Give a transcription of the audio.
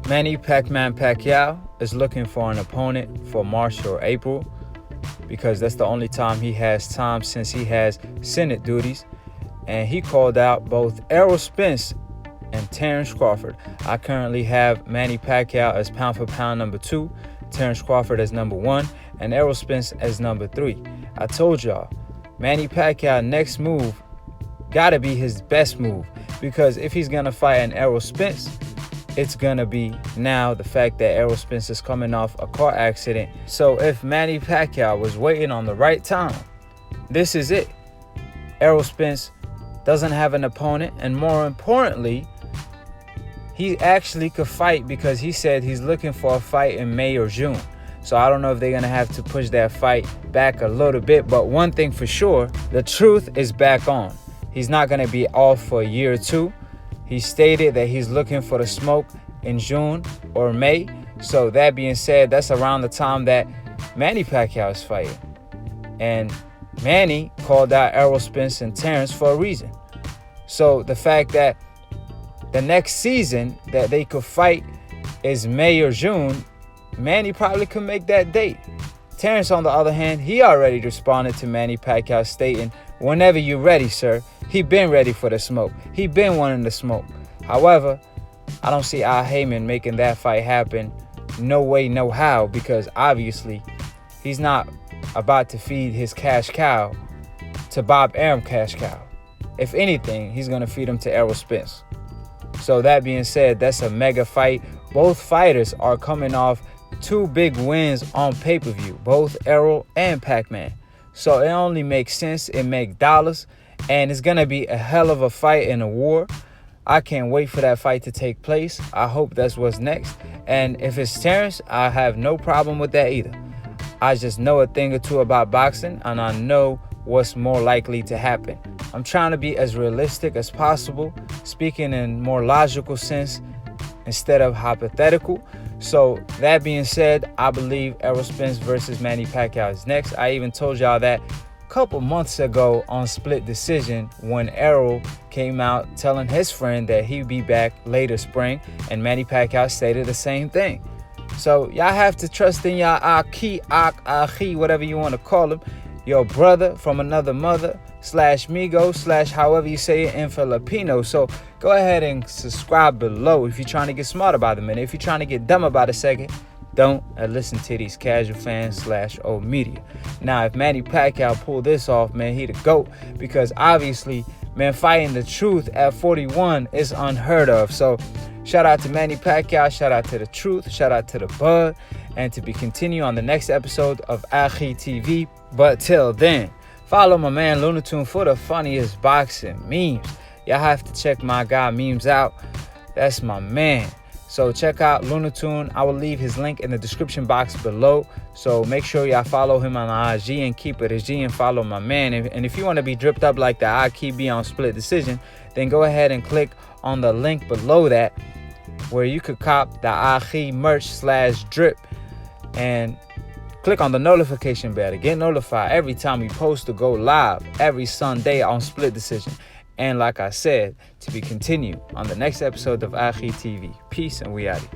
Manny Pacquiao is looking for an opponent for March or April because that's the only time he has time since he has Senate duties. And he called out both Errol Spence and Terence Crawford. I currently have Manny Pacquiao as pound for pound number 2, Terence Crawford as number 1, and Errol Spence as number 3. I told y'all, Manny Pacquiao next move gotta be his best move, because if he's gonna fight an Errol Spence, it's gonna be now the fact that Errol Spence is coming off a car accident. So if Manny Pacquiao was waiting on the right time, this is it. Errol Spence doesn't have an opponent, and more importantly, he actually could fight because he said he's looking for a fight in May or June. So I don't know if they're gonna have to push that fight back a little bit, but one thing for sure, the truth is back on. He's not gonna be off for a year or two. He stated that he's looking for the smoke in June or May. So that being said, that's around the time that Manny Pacquiao is fighting. And Manny called out Errol Spence and Terence for a reason. So the fact that the next season that they could fight is May or June, Manny probably could make that date. Terence, on the other hand, he already responded to Manny Pacquiao stating, "Whenever you're ready, sir." He been ready for the smoke. He been wanting the smoke. However, I don't see Akhi making that fight happen. No way, no how, because obviously he's not about to feed his cash cow to Bob Arum cash cow. If anything, he's going to feed him to Errol Spence. So that being said, that's a mega fight. Both fighters are coming off 2 big wins on pay-per-view, both Errol and Pac-Man. So it only makes sense. It makes dollars. And it's going to be a hell of a fight in a war. I can't wait for that fight to take place. I hope that's what's next. And if it's Terence, I have no problem with that either. I just know a thing or two about boxing, and I know what's more likely to happen. I'm trying to be as realistic as possible, speaking in more logical sense instead of hypothetical. So that being said, I believe Errol Spence versus Manny Pacquiao is next. I even told y'all that couple months ago on Split Decision when Errol came out telling his friend that he'd be back later spring, and Manny Pacquiao stated the same thing. So y'all have to trust in y'all Akhi, whatever you want to call him, your brother from another mother / Migo / however you say it in Filipino. So go ahead and subscribe below if you're trying to get smart about a minute. If you're trying to get dumb about a second, don't listen to these casual fans / old media. Now, if Manny Pacquiao pull this off, man, he the GOAT, because obviously, man, fighting the truth at 41 is unheard of. So shout out to Manny Pacquiao, shout out to the truth, shout out to the bud, and to be continued on the next episode of Akhi TV. But till then, follow my man Lunatune for the funniest boxing memes. Y'all have to check my guy Memes out. That's my man. So check out Lunatune. I will leave his link in the description box below. So make sure y'all follow him on IG and keep it as G and follow my man. And if you want to be dripped up like the Akhi be on Split Decision, then go ahead and click on the link below that where you could cop the Akhi merch / drip, and click on the notification bell to get notified every time we post to go live every Sunday on Split Decision. And like I said, to be continued on the next episode of Akhi TV. Peace, and we out.